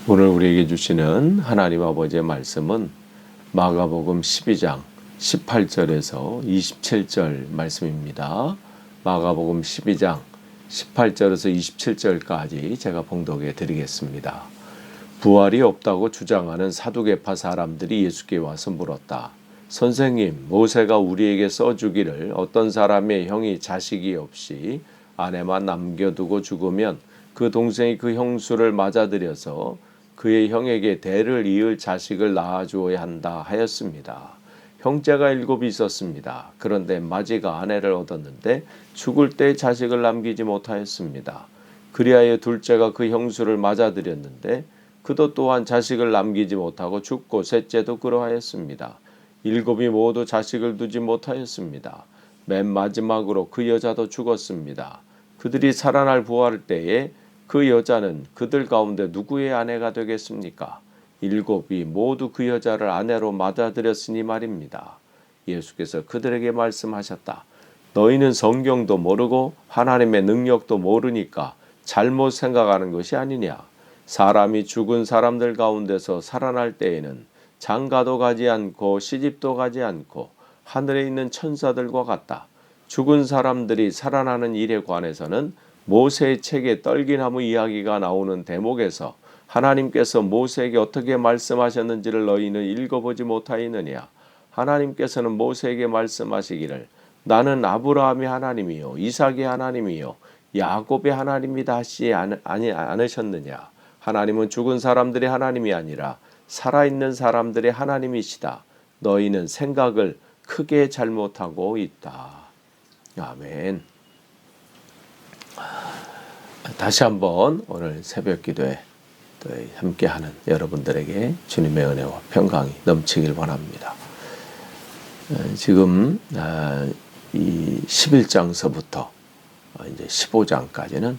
오늘 우리에게 주시는 하나님 아버지의 말씀은 마가복음 12장 18절에서 27절 말씀입니다. 마가복음 12장 18절에서 27절까지 제가 봉독해 드리겠습니다. 부활이 없다고 주장하는 사두개파 사람들이 예수께 와서 물었다. 선생님, 모세가 우리에게 써주기를 어떤 사람의 형이 자식이 없이 아내만 남겨두고 죽으면 그 동생이 그 형수를 맞아들여서 그의 형에게 대를 이을 자식을 낳아주어야 한다 하였습니다. 형제가 7이 있었습니다. 그런데 마지가 아내를 얻었는데 죽을 때 자식을 남기지 못하였습니다. 그리하여 둘째가 그 형수를 맞아들였는데 그도 또한 자식을 남기지 못하고 죽고 셋째도 그러하였습니다. 7이 모두 자식을 두지 못하였습니다. 맨 마지막으로 그 여자도 죽었습니다. 그들이 살아날 부활 때에 그 여자는 그들 가운데 누구의 아내가 되겠습니까? 7이 모두 그 여자를 아내로 맞아들였으니 말입니다. 예수께서 그들에게 말씀하셨다. 너희는 성경도 모르고 하나님의 능력도 모르니까 잘못 생각하는 것이 아니냐. 사람이 죽은 사람들 가운데서 살아날 때에는 장가도 가지 않고 시집도 가지 않고 하늘에 있는 천사들과 같다. 죽은 사람들이 살아나는 일에 관해서는 모세의 책에 떨기나무 이야기가 나오는 대목에서 하나님께서 모세에게 어떻게 말씀하셨는지를 너희는 읽어보지 못하였느냐. 하나님께서는 모세에게 말씀하시기를 나는 아브라함의 하나님이요 이삭의 하나님이요 야곱의 하나님이다 하시지 않으셨느냐. 하나님은 죽은 사람들의 하나님이 아니라 살아있는 사람들의 하나님이시다. 너희는 생각을 크게 잘못하고 있다. 아멘. 다시 한번 오늘 새벽 기도에 함께하는 여러분들에게 주님의 은혜와 평강이 넘치길 바랍니다. 지금 이 11장서부터 이제 15장까지는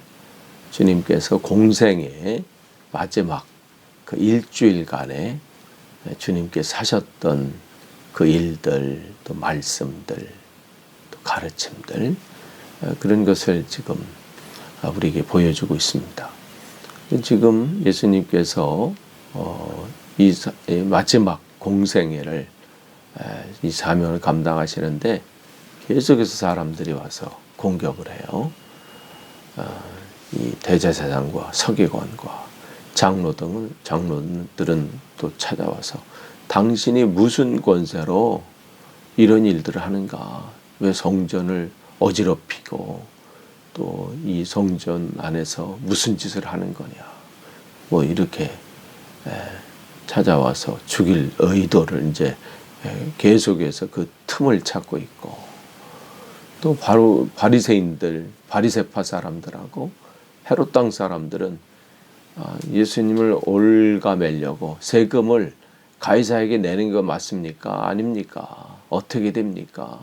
주님께서 공생의 마지막 그 일주일간에 주님께서 하셨던 그 일들, 또 말씀들, 또 가르침들 그런 것을 지금 우리에게 보여주고 있습니다. 지금 예수님께서 이 마지막 공생애를 이 사명을 감당하시는데 계속해서 사람들이 와서 공격을 해요. 이 대제사장과 서기관과 장로들은 또 찾아와서 당신이 무슨 권세로 이런 일들을 하는가? 왜 성전을 어지럽히고 또 이 성전 안에서 무슨 짓을 하는 거냐? 뭐 이렇게 찾아와서 죽일 의도를 이제 계속해서 그 틈을 찾고 있고 또 바로 바리새인들, 바리새파 사람들하고 헤롯 땅 사람들은 예수님을 올가매려고 세금을 가이사에게 내는 거 맞습니까? 아닙니까? 어떻게 됩니까?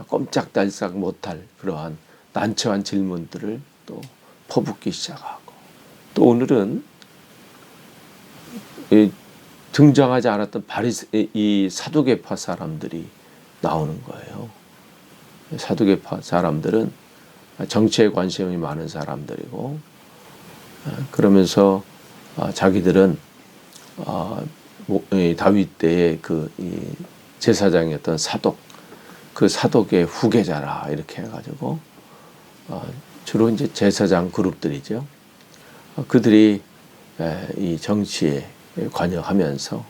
꼼짝달싹 못할 그러한 난처한 질문들을 또 퍼붓기 시작하고 또 오늘은 등장하지 않았던 이 사두개파 사람들이 나오는 거예요. 사두개파 사람들은 정치에 관심이 많은 사람들이고 그러면서 자기들은 다윗 때의 그 제사장이었던 사독, 그 사독의 후계자라 이렇게 해가지고 주로 이제 제사장 그룹들이죠. 그들이 이 정치에 관여하면서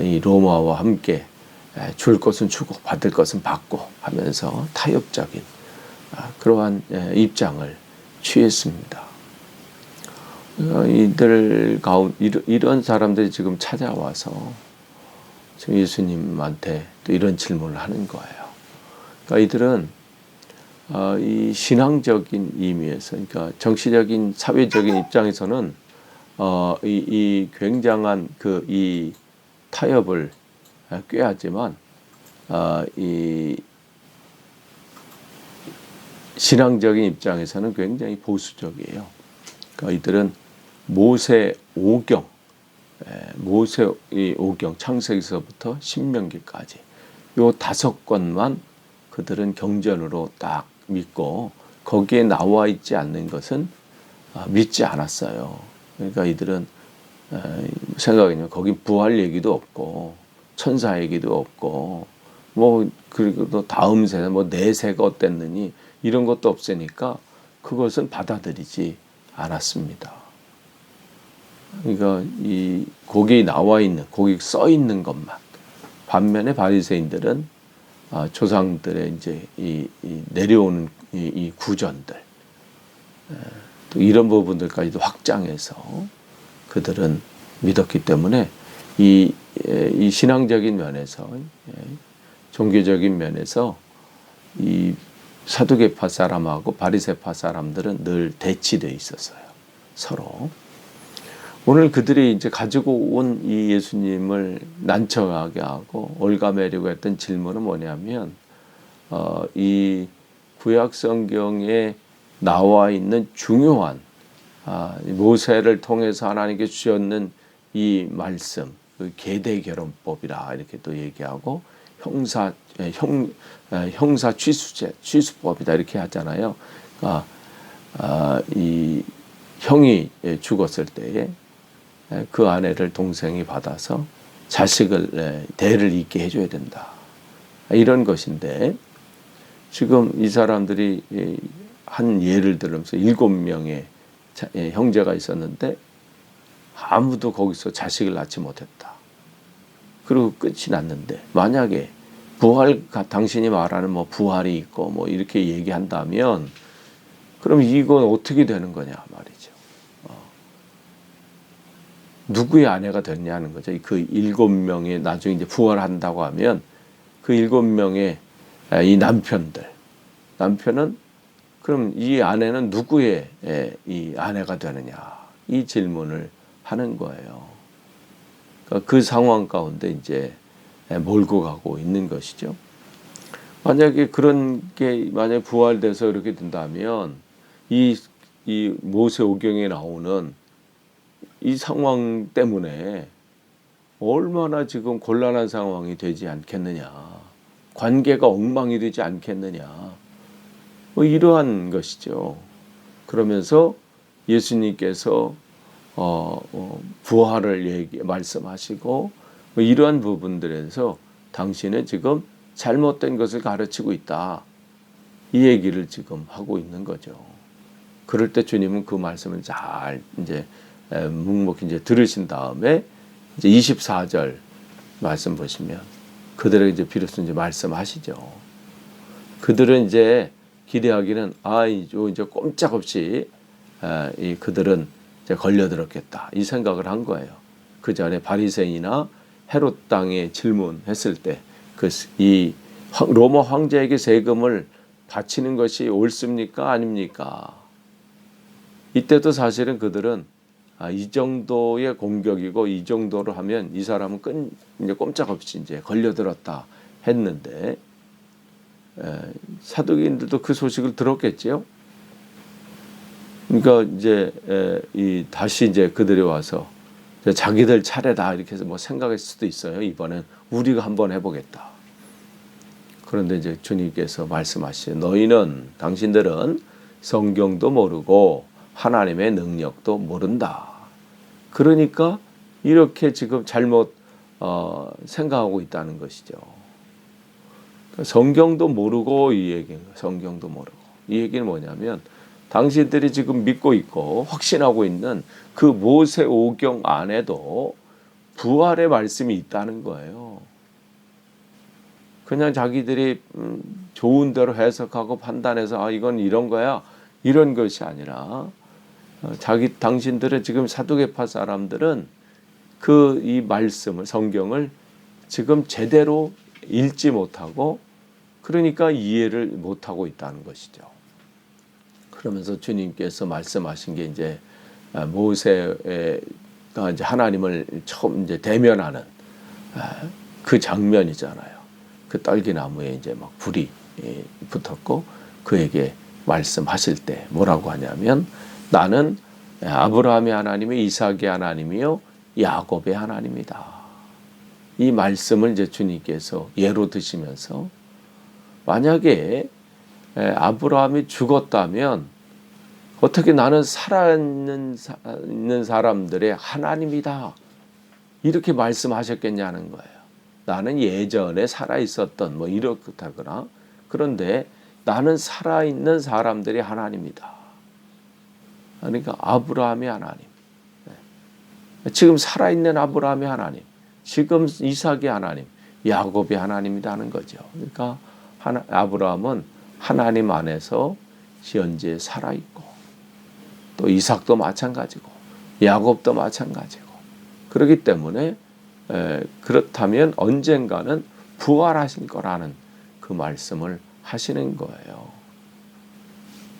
이 로마와 함께 줄 것은 주고 받을 것은 받고 하면서 타협적인 그러한 입장을 취했습니다. 이런 사람들이 지금 찾아와서 지금 예수님한테 또 이런 질문을 하는 거예요. 그러니까 이들은 이 신앙적인 의미에서, 그러니까 정치적인 사회적인 입장에서는 이 굉장한 이 타협을 꾀하지만 이 신앙적인 입장에서는 굉장히 보수적이에요. 그러니까 이들은 모세 오경 창세기서부터 신명기까지 요 5권만 그들은 경전으로 딱 믿고 거기에 나와 있지 않는 것은 믿지 않았어요. 그러니까 이들은 생각하면 거기 부활 얘기도 없고 천사 얘기도 없고 뭐 그리고 또 다음 세대 뭐 내세가 어땠느니 이런 것도 없으니까 그것은 받아들이지 않았습니다. 그러니까 이 거기 나와 있는 거기 써 있는 것만. 반면에 바리새인들은 조상들의 이제 이 내려오는 이 구전들 또 이런 부분들까지도 확장해서 그들은 믿었기 때문에 이 신앙적인 면에서 종교적인 면에서 이 사두개파 사람하고 바리새파 사람들은 늘 대치되어 있었어요. 서로. 오늘 그들이 이제 가지고 온 이 예수님을 난처하게 하고 올가매려고 했던 질문은 뭐냐면 이 구약 성경에 나와 있는 중요한 모세를 통해서 하나님께 주셨는 이 말씀, 그 계대결혼법이라 이렇게 또 얘기하고 형사 취수법이다 이렇게 하잖아요. 그러니까 이 형이 죽었을 때에 그 아내를 동생이 받아서 자식을 대를 잇게 해줘야 된다. 이런 것인데 지금 이 사람들이 한 예를 들면서 7명의 형제가 있었는데 아무도 거기서 자식을 낳지 못했다. 그리고 끝이 났는데 만약에 당신이 말하는 뭐 부활이 있고 뭐 이렇게 얘기한다면 그럼 이건 어떻게 되는 거냐 말이죠. 누구의 아내가 됐냐는 거죠. 그 7명이 나중에 이제 부활한다고 하면 그 7명의 이 남편은 그럼 이 아내는 누구의 이 아내가 되느냐 이 질문을 하는 거예요. 그러니까 그 상황 가운데 이제 몰고 가고 있는 것이죠. 만약에 그런 게 만약에 부활돼서 이렇게 된다면 이 모세오경에 나오는 이 상황 때문에 얼마나 지금 곤란한 상황이 되지 않겠느냐. 관계가 엉망이 되지 않겠느냐. 뭐 이러한 것이죠. 그러면서 예수님께서 부활을 말씀하시고 뭐 이러한 부분들에서 당신은 지금 잘못된 것을 가르치고 있다. 이 얘기를 지금 하고 있는 거죠. 그럴 때 주님은 그 말씀을 잘 이제 묵묵히 이제 들으신 다음에 이제 24절 말씀 보시면 그들에게 이제 비로소 이제 말씀하시죠. 그들은 이제 기대하기는 이제 꼼짝없이 그들은 이제 걸려들었겠다 이 생각을 한 거예요. 그 전에 바리새인이나 헤롯 땅에 질문했을 때 이 로마 황제에게 세금을 바치는 것이 옳습니까 아닙니까? 이때도 사실은 그들은 이 정도의 공격이고 이 정도로 하면 이 사람은 이제 꼼짝없이 이제 걸려들었다 했는데 사두개인들도 그 소식을 들었겠지요. 그러니까 이제 다시 이제 그들이 와서 자기들 차례다 이렇게 해서 뭐 생각할 수도 있어요. 이번엔 우리가 한번 해보겠다. 그런데 이제 주님께서 말씀하시죠. 당신들은 성경도 모르고 하나님의 능력도 모른다. 그러니까 이렇게 지금 잘못 생각하고 있다는 것이죠. 성경도 모르고 이 얘기는 성경도 모르고 이 얘기는 뭐냐면 당신들이 지금 믿고 있고 확신하고 있는 그 모세오경 안에도 부활의 말씀이 있다는 거예요. 그냥 자기들이 좋은 대로 해석하고 판단해서 이건 이런 거야 이런 것이 아니라 당신들은 지금 사두개파 사람들은 이 말씀을 성경을 지금 제대로 읽지 못하고 그러니까 이해를 못하고 있다는 것이죠. 그러면서 주님께서 말씀하신 게 이제 모세가 이제 하나님을 처음 이제 대면하는 그 장면이잖아요. 그 딸기나무에 이제 막 불이 붙었고 그에게 말씀하실 때 뭐라고 하냐면 나는 아브라함의 하나님이 이삭의 하나님이요 야곱의 하나님이다. 이 말씀을 이제 주님께서 예로 드시면서 만약에 아브라함이 죽었다면 어떻게 나는 살아있는 사람들의 하나님이다 이렇게 말씀하셨겠냐는 거예요. 나는 예전에 살아있었던 뭐 이렇다거나, 그런데 나는 살아있는 사람들이 하나님이다. 그러니까 아브라함의 하나님, 지금 살아있는 아브라함의 하나님, 지금 이삭의 하나님, 야곱의 하나님이라는 거죠. 그러니까 아브라함은 하나님 안에서 현재 살아있고, 또 이삭도 마찬가지고 야곱도 마찬가지고, 그렇기 때문에 그렇다면 언젠가는 부활하실 거라는 그 말씀을 하시는 거예요.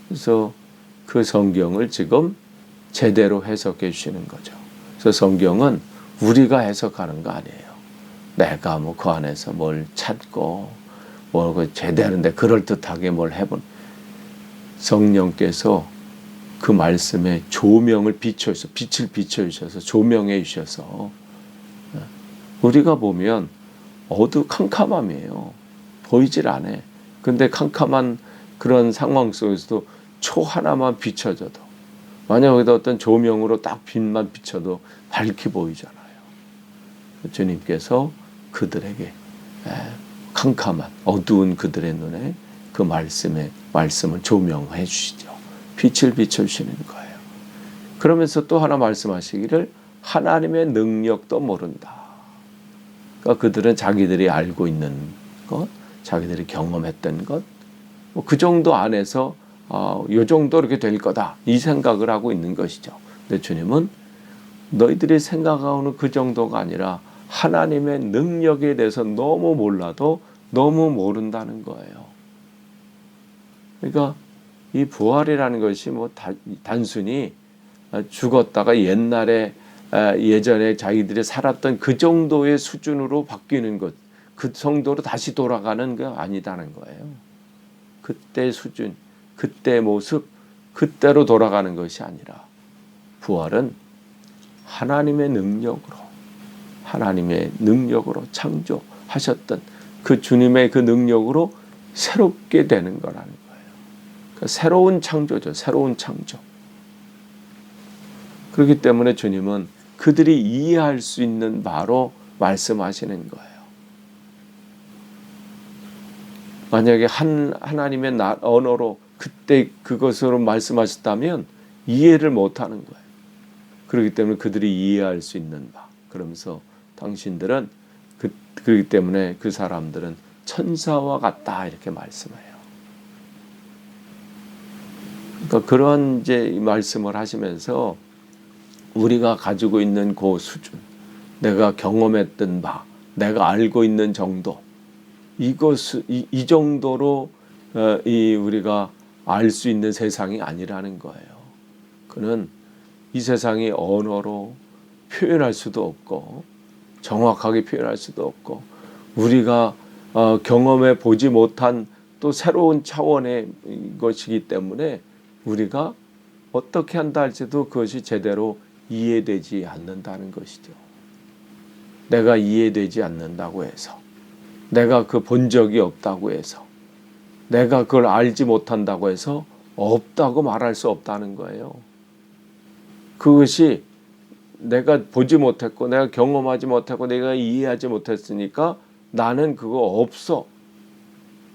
그래서 그 성경을 지금 제대로 해석해 주시는 거죠. 그래서 성경은 우리가 해석하는 거 아니에요. 내가 뭐 그 안에서 뭘 찾고 뭐 제대로인데 그럴듯하게 뭘 해본, 성령께서 그 말씀에 조명을 비춰서, 빛을 비춰주셔서 조명해 주셔서, 우리가 보면 캄캄함이에요. 보이질 않아. 근데 캄캄한 그런 상황 속에서도 초 하나만 비춰져도, 만약 여기다 어떤 조명으로 딱 빛만 비춰도 밝게 보이잖아요. 주님께서 그들에게 캄캄한 어두운 그들의 눈에 그 말씀을 조명해 주시죠. 빛을 비춰주시는 거예요. 그러면서 또 하나 말씀하시기를 하나님의 능력도 모른다. 그러니까 그들은 자기들이 알고 있는 것, 자기들이 경험했던 것, 뭐 그 정도 안에서 요 정도 이렇게 될 거다 이 생각을 하고 있는 것이죠. 근데 주님은 너희들이 생각하는 그 정도가 아니라 하나님의 능력에 대해서 너무 몰라도 너무 모른다는 거예요. 그러니까 이 부활이라는 것이 뭐 단순히 죽었다가 예전에 자기들이 살았던 그 정도의 수준으로 바뀌는 것, 그 정도로 다시 돌아가는 게 아니다는 거예요. 그때 수준, 그때 모습, 그때로 돌아가는 것이 아니라 부활은 하나님의 능력으로 창조하셨던 그 주님의 그 능력으로 새롭게 되는 거라는 거예요. 그러니까 새로운 창조죠. 새로운 창조. 그렇기 때문에 주님은 그들이 이해할 수 있는 바로 말씀하시는 거예요. 만약에 하나님의 언어로 그때 그것으로 말씀하셨다면 이해를 못하는 거예요. 그렇기 때문에 그들이 이해할 수 있는 바. 그러면서 당신들은 그렇기 때문에 그 사람들은 천사와 같다 이렇게 말씀해요. 그러니까 그런 이제 말씀을 하시면서 우리가 가지고 있는 그 수준, 내가 경험했던 바, 내가 알고 있는 정도, 이 정도로 우리가 알 수 있는 세상이 아니라는 거예요. 그는 이 세상이 언어로 표현할 수도 없고 정확하게 표현할 수도 없고 우리가 경험해 보지 못한 또 새로운 차원의 것이기 때문에 우리가 어떻게 한다 할지도 그것이 제대로 이해되지 않는다는 것이죠. 내가 이해되지 않는다고 해서, 내가 그 본 적이 없다고 해서, 내가 그걸 알지 못한다고 해서 없다고 말할 수 없다는 거예요. 그것이 내가 보지 못했고 내가 경험하지 못했고 내가 이해하지 못했으니까 나는 그거 없어,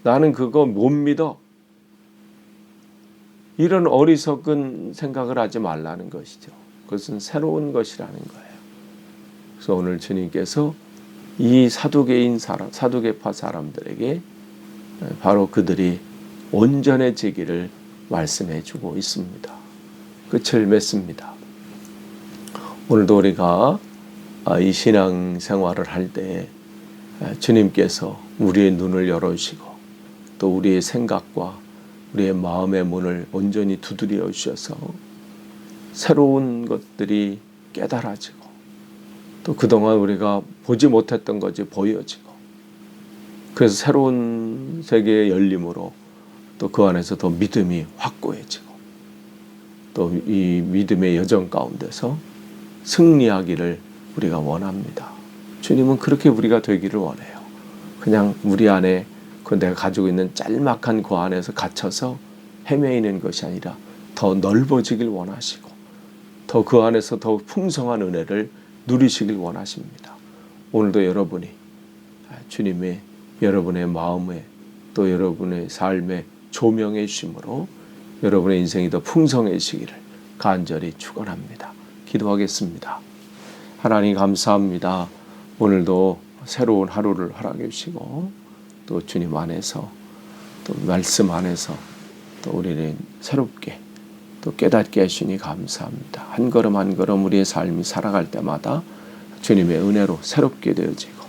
나는 그거 못 믿어, 이런 어리석은 생각을 하지 말라는 것이죠. 그것은 새로운 것이라는 거예요. 그래서 오늘 주님께서 이 사두개파 사람들에게 바로 그들이 온전해지기를 말씀해 주고 있습니다. 끝을 맺습니다. 오늘도 우리가 이 신앙 생활을 할 때 주님께서 우리의 눈을 열어주시고 또 우리의 생각과 우리의 마음의 문을 온전히 두드려 주셔서 새로운 것들이 깨달아지고 또 그동안 우리가 보지 못했던 것이 보여지고, 그래서 새로운 세계의 열림으로 또 그 안에서 더 믿음이 확고해지고 또 이 믿음의 여정 가운데서 승리하기를 우리가 원합니다. 주님은 그렇게 우리가 되기를 원해요. 그냥 우리 안에 그 내가 가지고 있는 짤막한 그 안에서 갇혀서 헤매이는 것이 아니라 더 넓어지길 원하시고 더 그 안에서 더 풍성한 은혜를 누리시길 원하십니다. 오늘도 여러분이 주님의 여러분의 마음에 또 여러분의 삶의 조명해 주심으로 여러분의 인생이 더 풍성해지기를 간절히 축원합니다. 기도하겠습니다. 하나님 감사합니다. 오늘도 새로운 하루를 허락해 주시고 또 주님 안에서 또 말씀 안에서 또 우리는 새롭게 또 깨닫게 하시니 감사합니다. 한 걸음 한 걸음 우리의 삶이 살아갈 때마다 주님의 은혜로 새롭게 되어지고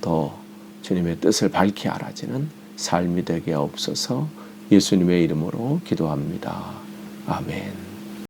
더 주님의 뜻을 밝히 알아지는 삶이 되게 하옵소서. 예수님의 이름으로 기도합니다. 아멘.